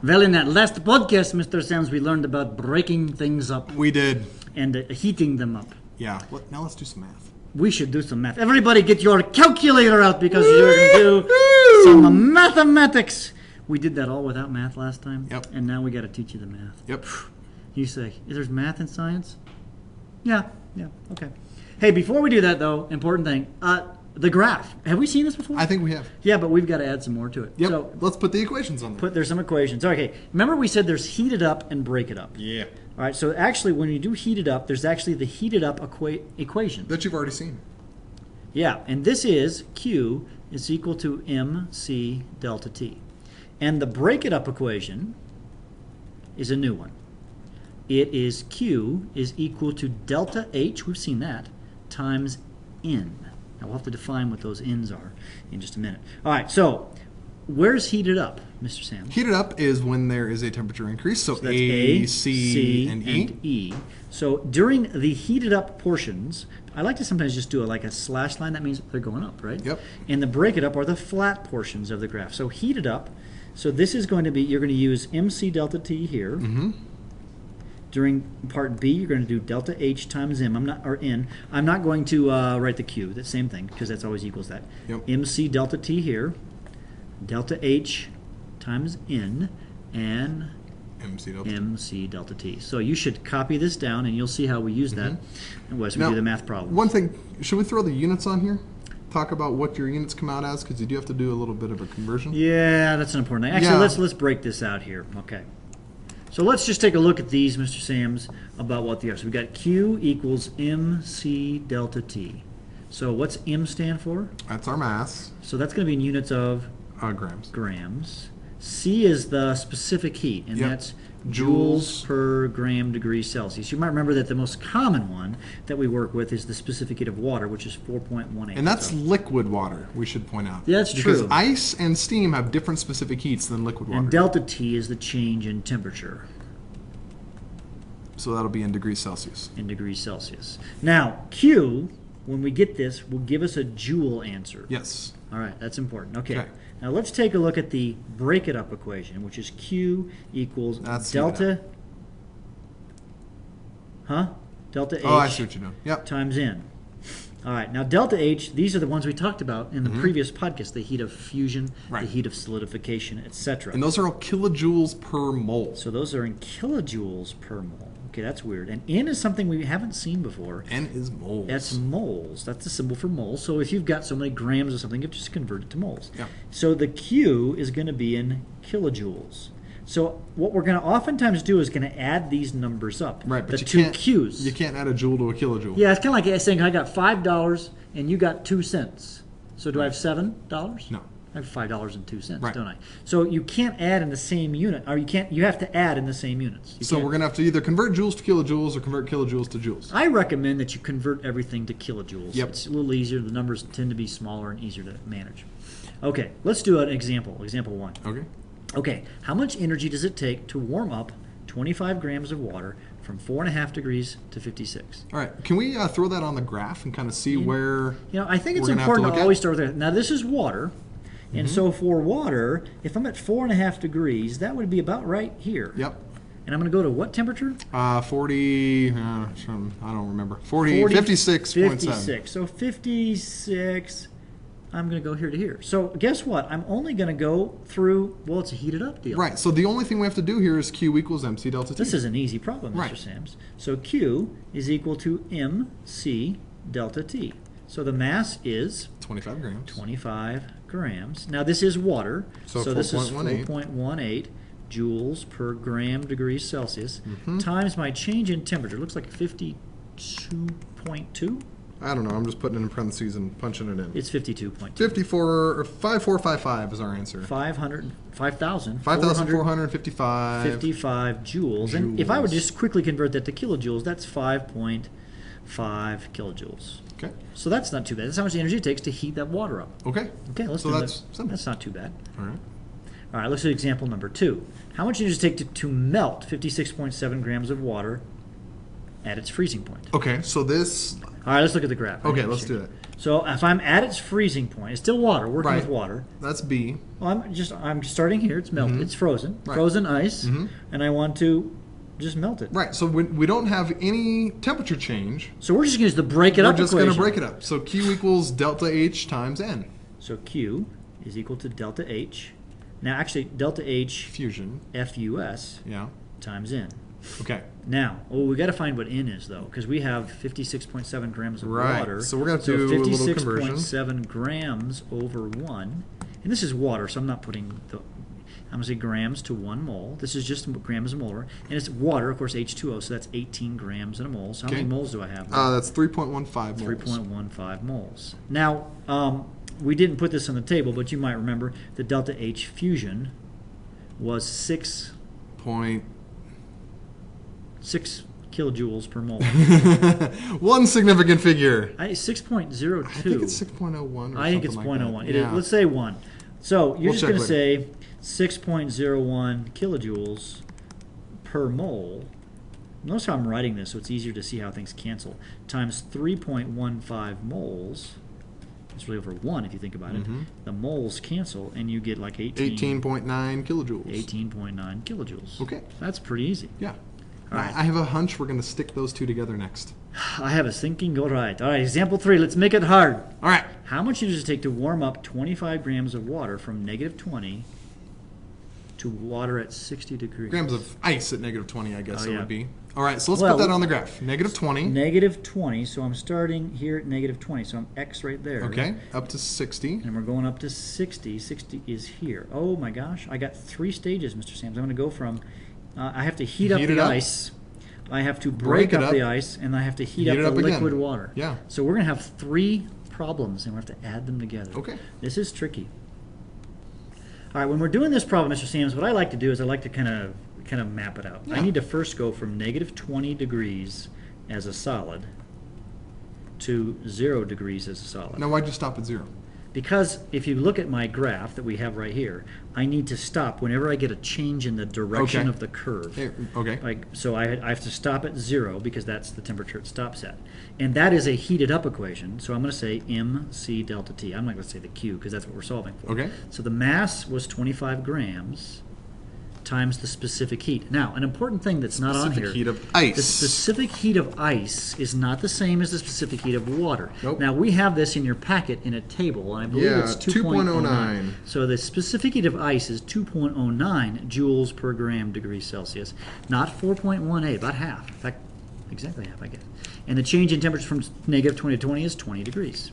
Well, in that last podcast, Mr. Sams, we learned about breaking things up. We did. And heating them up. Yeah. Now let's do some math. We should do some math. Everybody get your calculator out because you're going to do some mathematics. We did that all without math last time. Yep. And now we got to teach you the math. Yep. You say, is there math in science? Yeah. Okay. Hey, before we do that, though, important thing. The graph. Have we seen this before? I think we have. Yeah, but we've got to add some more to it. Yep. So let's put the equations on there. there's some equations. Okay. Remember we said there's heat it up and break it up. Yeah. All right. So actually, when you do heat it up, there's actually the heated up equation. That you've already seen. Yeah. And this is Q is equal to MC delta T. And the break it up equation is a new one. It is Q is equal to delta H, we've seen that, times N. Now we'll have to define what those N's are in just a minute. All right, so where's heated up, Mr. Sam? Heated up is when there is a temperature increase, so that's A, C, and E. So during the heated up portions, I like to sometimes just do like a slash line. That means they're going up, right? Yep. And the break it up are the flat portions of the graph. So heated up, so this is going to be, you're going to use MC delta T here. Mm-hmm. During part B, you're going to do delta H times M. N. I'm not going to write the Q. That same thing, because that's always equals that. Yep. MC delta T here, delta H times N, and MC delta T. So you should copy this down, and you'll see how we use that as we do the math problem. One thing, should we throw the units on here? Talk about what your units come out as, because you do have to do a little bit of a conversion. Yeah, that's an important thing. Actually, let's break this out here. Okay. So let's just take a look at these, Mr. Sams, about what they are. So we've got Q equals MC delta T. So what's M stand for? That's our mass. So that's going to be in units of? Grams. C is the specific heat, and that's joules per gram degree Celsius. You might remember that the most common one that we work with is the specific heat of water, which is 4.18. And that's liquid water, we should point out. Yeah, that's true. Because ice and steam have different specific heats than liquid water. And delta T is the change in temperature. So that'll be in degrees Celsius. In degrees Celsius. Now, Q, when we get this, will give us a joule answer. Yes. All right, that's important. Okay. Now let's take a look at the break it up equation, which is Q equals delta. Delta H. Oh, I see what you're doing. Yep. Times N. All right. Now delta H, these are the ones we talked about in the previous podcast: the heat of fusion, the heat of solidification, etc. And those are all kilojoules per mole. So those are in kilojoules per mole. Okay, that's weird. And N is something we haven't seen before. N is moles. That's moles. That's the symbol for moles. So if you've got so many grams of something, you have to just convert it to moles. Yeah. So the Q is going to be in kilojoules. So what we're going to oftentimes do is going to add these numbers up. Right, but the two Qs. You can't add a joule to a kilojoule. Yeah, it's kind of like saying I got $5 and you got 2 cents. So do I have $7? No. I have $5.02, right. don't I? So you can't add in the same unit, or you have to add in the same units. So we're going to have to either convert joules to kilojoules or convert kilojoules to joules. I recommend that you convert everything to kilojoules. Yep. It's a little easier. The numbers tend to be smaller and easier to manage. Okay, let's do an example. Example 1. Okay. Okay, how much energy does it take to warm up 25 grams of water from 4.5 degrees to 56? All right, can we throw that on the graph and kind of see where? I think it's important to always start with that. Now this is water. And so for water, if I'm at 4.5 degrees, that would be about right here. Yep. And I'm going to go to what temperature? 40, I don't remember. 56.7. 56. So 56, I'm going to go here to here. So guess what? I'm only going to go through, well, it's a heated up deal. Right. So the only thing we have to do here is Q equals MC delta T. This is an easy problem, Mr. Sams. So Q is equal to MC delta T. So the mass is 25 grams. 25 grams. Now this is water. So this is 4.18 joules per gram degrees Celsius times my change in temperature. It looks like 52.2. I don't know. I'm just putting it in parentheses and punching it in. It's 52.2. 5455 is our answer. 5,455 55 joules. And if I would just quickly convert that to kilojoules, that's 5.5 kilojoules. Okay. So that's not too bad. That's how much energy it takes to heat that water up. Okay. Okay, let's do that. That's not too bad. All right. All right, let's do example number 2. How much energy does it take to melt 56.7 grams of water at its freezing point. Okay, so this. All right, let's look at the graph. Okay, let's do it. So if I'm at its freezing point, it's still water, working with water. That's B. Well, I'm starting here. It's melted. It's frozen. Right. Frozen ice. And I want to just melt it. Right, so we don't have any temperature change. So we're just going to use the break it up equation. We're just going to break it up. So Q equals delta H times N. So Q is equal to delta H. Now, actually, delta H fusion FUS times N. Okay. Now, we got to find what N is, though, because we have 56.7 grams of water. So we're going to do a little conversion. 56.7 grams over 1. And this is water, so I'm not putting the... I'm going to say grams to 1 mole. This is just grams molar. And it's water, of course, H2O, so that's 18 grams in a mole. So how many moles do I have? That's 3.15 moles. 3.15 moles. Now, we didn't put this on the table, but you might remember the delta H fusion was 6 kilojoules per mole. One significant figure. 6.02. I think it's 6.01 or I think it's something like 0.01. that. Let's say 1. So you're We'll just going to check say 6.01 kilojoules per mole. Notice how I'm writing this so it's easier to see how things cancel. Times 3.15 moles. It's really over 1 if you think about it. The moles cancel and you get like 18.9 kilojoules. 18.9 kilojoules. Okay. That's pretty easy. Yeah. All right. I have a hunch we're going to stick those two together next. I have a thinking. All right. All right. Example 3. Let's make it hard. All right. How much does it take to warm up 25 grams of water from negative 20 to water at 60 degrees? Grams of ice at negative 20, I guess it would be. All right. So let's put that on the graph. Negative 20. Negative 20. So I'm starting here at negative 20. So I'm X right there. Okay. Up to 60. And we're going up to 60. 60 is here. Oh my gosh. I got 3 stages, Mr. Sams. I'm going to go from... I have to heat up the ice. I have to break up the ice, and I have to heat up the liquid water. Yeah. So we're going to have 3 problems, and we have to add them together. Okay. This is tricky. All right, when we're doing this problem, Mr. Sams, what I like to do is I like to kind of map it out. Yeah. I need to first go from negative 20 degrees as a solid to 0 degrees as a solid. Now, why'd you stop at 0? Because if you look at my graph that we have right here, I need to stop whenever I get a change in the direction of the curve. Okay. So I have to stop at 0 because that's the temperature it stops at. And that is a heated up equation, so I'm going to say MC delta T. I'm not going to say the Q because that's what we're solving for. Okay. So the mass was 25 grams times the specific heat. Now, an important thing that's not on here. Specific heat of ice. The specific heat of ice is not the same as the specific heat of water. Nope. Now, we have this in your packet in a table, and I believe it's 2.09. So the specific heat of ice is 2.09 joules per gram degrees Celsius, not 4.18, about half. In fact, exactly half, I guess. And the change in temperature from negative 20 to 20 is 20 degrees.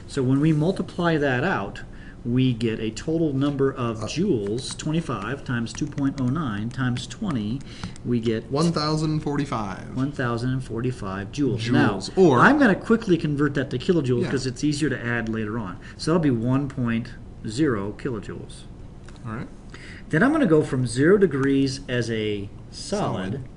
So when we multiply that out, we get a total number of joules, 25 times 2.09 times 20, we get 1,045. 1,045 joules. Now, I'm going to quickly convert that to kilojoules because it's easier to add later on. So that'll be 1.0 kilojoules. All right. Then I'm going to go from 0 degrees as a solid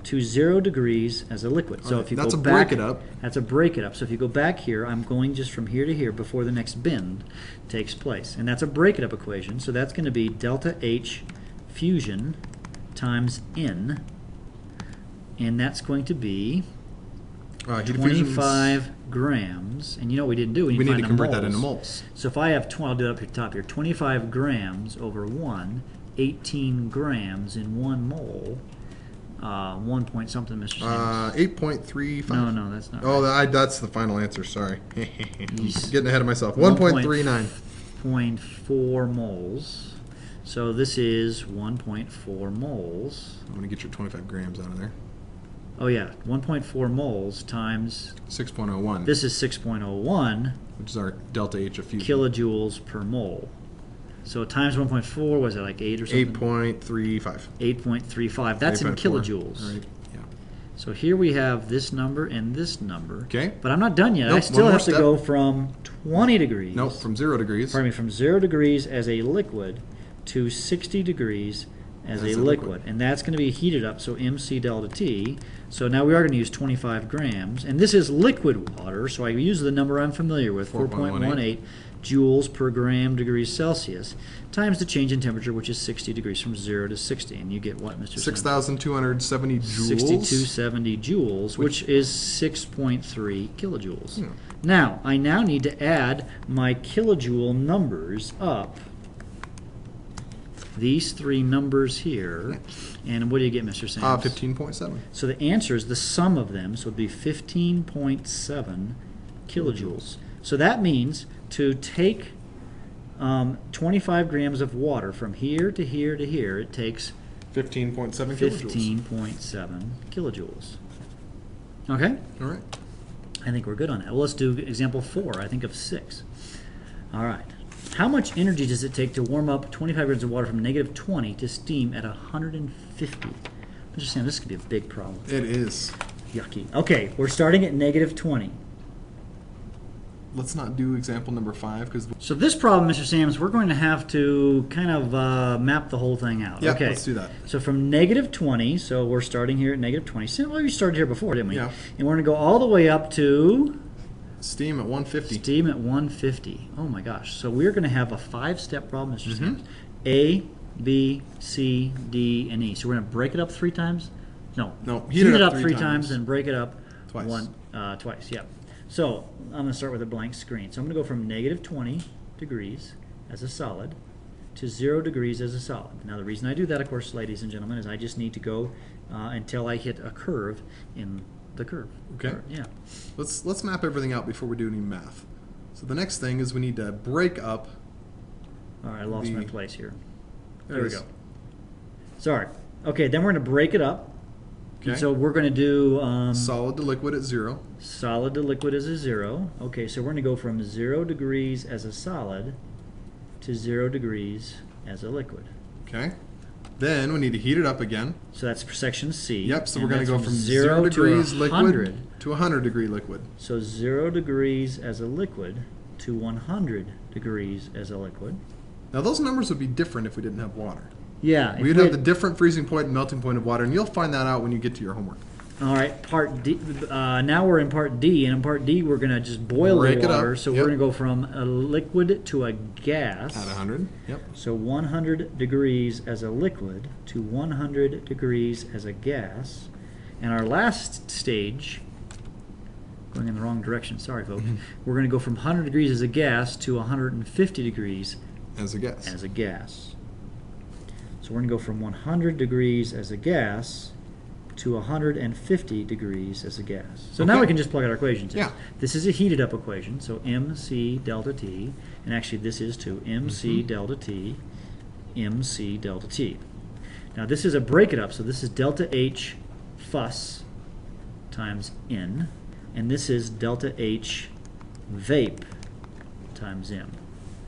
to 0 degrees as a liquid. So if you go back, break it up. That's a break it up. So if you go back here, I'm going just from here to here before the next bend takes place. And that's a break it up equation. So that's going to be delta H fusion times N. And that's going to be 25 grams. And you know what we didn't do? We need to convert that into moles. So if I have, I'll do it up here top here, 25 grams over 1, 18 grams in 1 mole. 1 point something, Mr. Sams. 8.35. No, that's not right. That's the final answer. Sorry. Getting ahead of myself. 1.39. 1.4 moles. So this is 1.4 moles. I'm going to get your 25 grams out of there. Oh, yeah. 1.4 moles times... 6.01. This is 6.01. Which is our delta H of fusion. Kilojoules per mole. So times 1.4, was it like 8 or something? 8.35. 8.35. That's in kilojoules. Right. Yeah. So here we have this number and this number. Okay. But I'm not done yet. Nope, I still have to go from 20 degrees. Nope, from 0 degrees. Pardon me, from 0 degrees as a liquid to 60 degrees as a liquid. And that's going to be heated up, so MC delta T. So now we are going to use 25 grams. And this is liquid water, so I use the number I'm familiar with, 4.18 joules per gram degrees Celsius, times the change in temperature, which is 60 degrees from 0 to 60. And you get what, Mr. 6,270 joules. 6270 joules, which is 6.3 kilojoules. Now, I now need to add my kilojoule numbers up. These three numbers here. And what do you get, Mr. Sams? 15.7. So the answer is the sum of them, so it would be 15.7 kilojoules. So that means to take 25 grams of water from here to here to here, it takes 15.7 kilojoules. 15.7 kilojoules. Okay? All right. I think we're good on that. Well, let's do example 4. I think of 6. All right. How much energy does it take to warm up 25 grams of water from -20 to steam at 150? Mr. Sam, this could be a big problem. It is. Yucky. Okay, we're starting at -20. Let's not do example number 5 because. So this problem, Mr. Sams, we're going to have to kind of map the whole thing out. Yeah, okay. let's do that. So from -20, so we're starting here at -20. Well, we started here before, didn't we? Yeah. And we're going to go all the way up to steam at 150. Steam at 150. Oh my gosh. So we're going to have a 5-step problem, Mr. Sams. A, B, C, D, and E. So we're going to break it up 3 times? No. Heat it up 3 times and break it up twice. Twice, yeah. So I'm going to start with a blank screen. So I'm going to go from -20 degrees as a solid to 0 degrees as a solid. Now the reason I do that, of course, ladies and gentlemen, is I just need to go until I hit a curve in the curve. Okay. Yeah. Let's map everything out before we do any math. So the next thing is we need to break up. All right, I lost my place here. There we go. Sorry. Okay, then we're going to break it up. Okay. And so we're going to do solid to liquid at 0. Solid to liquid is a 0. Okay, so we're going to go from 0 degrees as a solid to 0 degrees as a liquid. Okay. Then we need to heat it up again. So that's for section C. Yep, so we're going to go from 0 degrees liquid to 100 degree liquid. So 0 degrees as a liquid to 100 degrees as a liquid. Now those numbers would be different if we didn't have water. Yeah. We'd have the different freezing point and melting point of water, and you'll find that out when you get to your homework. All right, part D. Now we're in part D, and in part D we're going to just boil the water. So we're going to go from a liquid to a gas. At 100, yep. So 100 degrees as a liquid to 100 degrees as a gas. And our last stage, going in the wrong direction, sorry folks, we're going to go from 100 degrees as a gas to 150 degrees as a gas. So we're going to go from 100 degrees as a gas to 150 degrees as a gas. So now we can just plug out our equations in. Yeah. This is a heated up equation, so MC delta T, and actually this is too, MC delta T, MC delta T. Now this is a break it up, so this is delta H fuss times N, and this is delta H vape times M.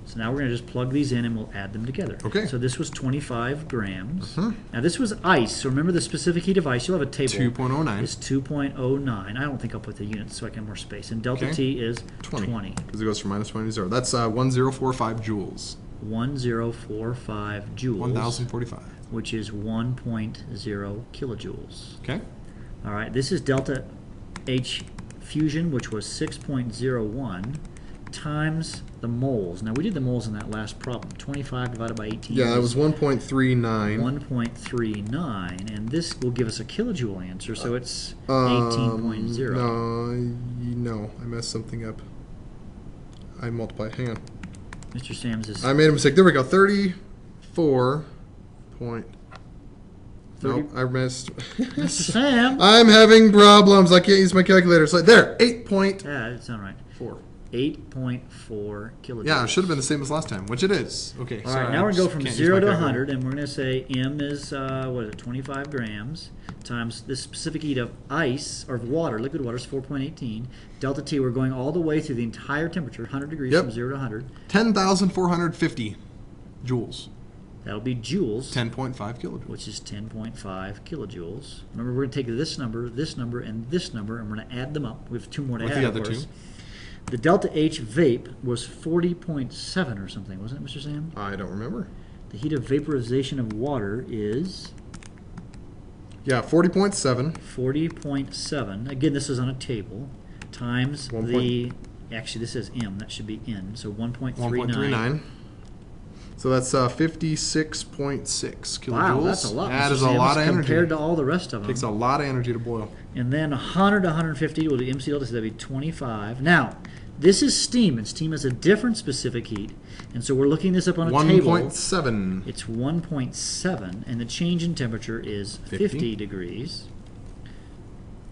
So now we're going to just plug these in and we'll add them together. Okay. So this was 25 grams. Now this was ice. So remember the specific heat of ice. You'll have a table. 2.09. It's 2.09. I don't think I'll put the units so I can have more space. And delta T is 20. Because it goes from -20 to 0. That's 1045 joules. 1045 joules. 1045. Which is 1.0 kilojoules. Okay. All right. This is delta H fusion, which was 6.01. Times the moles. Now we did the moles in that last problem. 25 divided by 18. Yeah, it was 1.39. 1.39, and this will give us a kilojoule answer, so it's 18.0. No, I messed something up. I multiplied. Hang on. Mr. Sams is... I made a mistake. There we go. 34 point... Nope, I missed. Mr. Sam! I'm having problems. I can't use my calculator. So there, 8.4. Yeah, that's not right. 8.4 kilojoules. Yeah, it should have been the same as last time, which it is. Okay, all right, now we're going to go from 0 to 100, and we're going to say M is, 25 grams, times this specific heat of ice, or water, liquid water is 4.18. Delta T, we're going all the way through the entire temperature, 100 degrees from 0 to 100. 10,450 joules. That'll be joules. 10.5 kilojoules. Which is 10.5 kilojoules. Remember, we're going to take this number, and this number, and we're going to add them up. We have 2 more to add, the other 2. The delta H vape was 40.7 or something, wasn't it, Mr. Sam? I don't remember. The heat of vaporization of water is Yeah, 40.7. 40.7. Again, this is on a table. Times the, actually this says M, that should be N, so 1.39. 1.39. So that's 56.6 kilojoules. Wow, that's a lot. That Mr. is a Sams, lot of energy. compared to all the rest of them. Takes a lot of energy to boil. And then 100 to 150 will do MC delta, so that'd be 25. Now, this is steam, and steam has a different specific heat. And so we're looking this up on a table. 1.7. It's 1.7, and the change in temperature is 50 degrees.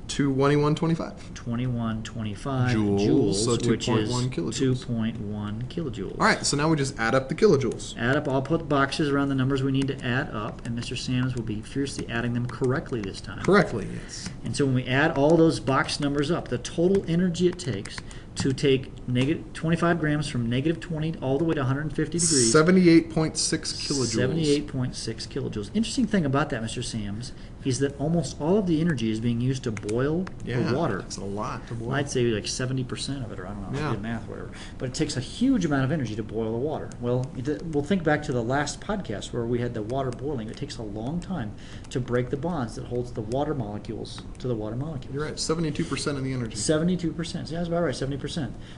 2125. 2125 joules, so which is 2.1 kilojoules. 2.1 kilojoules. All right, so now we just add up the kilojoules. Add up, I'll put boxes around the numbers we need to add up, and Mr. Sams will be fiercely adding them correctly this time. Correctly, yes. And so when we add all those box numbers up, the total energy it takes to take negative 25 grams from negative 20 all the way to 150 degrees. 78.6 kilojoules. 78.6 kilojoules. Interesting thing about that, Mr. Sams, is that almost all of the energy is being used to boil the water. That's a lot to boil. I'd say like 70% of it, or I don't know, I did math or whatever. But it takes a huge amount of energy to boil the water. Well, we'll think back to the last podcast where we had the water boiling. It takes a long time to break the bonds that holds the water molecules to the water molecules. You're right, 72% of the energy. 72%. Yeah, that's about right, 70%.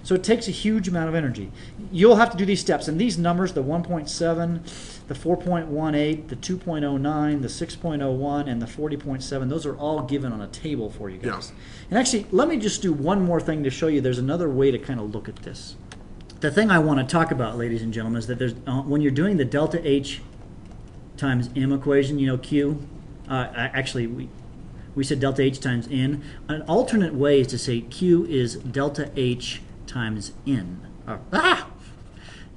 So it takes a huge amount of energy. You'll have to do these steps. And these numbers, the 1.7, the 4.18, the 2.09, the 6.01, and the 40.7, those are all given on a table for you guys. Yeah. And actually, let me just do one more thing to show you. There's another way to kind of look at this. The thing I want to talk about, ladies and gentlemen, is that there's when you're doing the delta H times M equation, you know, Q, actually, we said delta H times N. An alternate way is to say Q is delta H times N.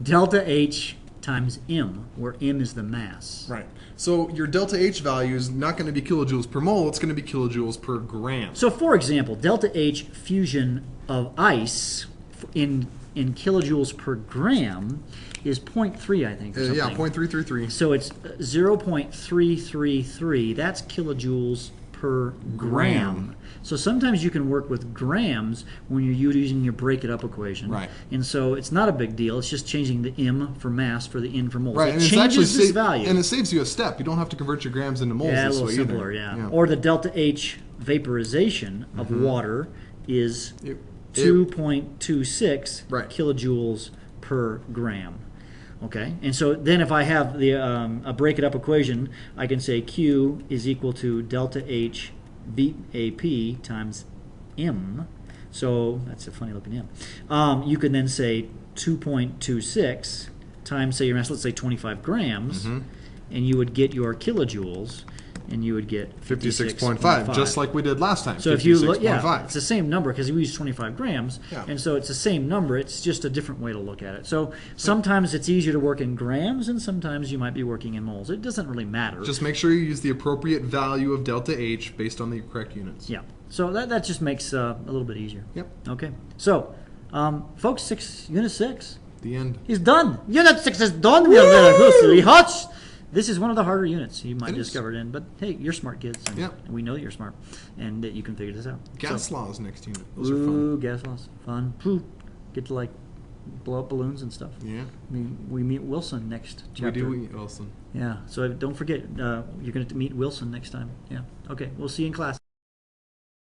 Delta H times M, where M is the mass. Right. So your delta H value is not going to be kilojoules per mole, it's going to be kilojoules per gram. So for example, delta H fusion of ice in kilojoules per gram is 0.3, I think, or something. Yeah, 0.333. So it's 0.333. That's kilojoules per gram. So sometimes you can work with grams when you're using your break it up equation. Right. And so it's not a big deal. It's just changing the M for mass for the N for moles. Right, It and it's changes actually this value. and it saves you a step. You don't have to convert your grams into moles Yeah, a this little way simpler, either. yeah. Or the delta H vaporization of water is 2.26 kilojoules per gram. Okay, and so then if I have the a break it up equation, I can say Q is equal to delta H VAP times M. So that's a funny looking M. You can then say 2.26 times, say your mass, let's say 25 grams, and you would get your kilojoules, and you would get 56.5, just like we did last time. So if you look, yeah, it's the same number because we use 25 grams, and so it's the same number. It's just a different way to look at it. So sometimes it's easier to work in grams, and sometimes you might be working in moles. It doesn't really matter. Just make sure you use the appropriate value of delta H based on the correct units. Yeah. So that just makes a little bit easier. Yep. Okay. So, folks, Unit 6. The end. He's done. Unit 6 is done. We are very good. This is one of the harder units you might discover it in, but hey, you're smart kids, and we know you're smart, and that you can figure this out. Gas laws next unit. Those are fun. Gas laws, fun. Get to like blow up balloons and stuff. Yeah. We meet Wilson next chapter. We do meet Wilson. Yeah. So don't forget, you're going to meet Wilson next time. Yeah. Okay. We'll see you in class.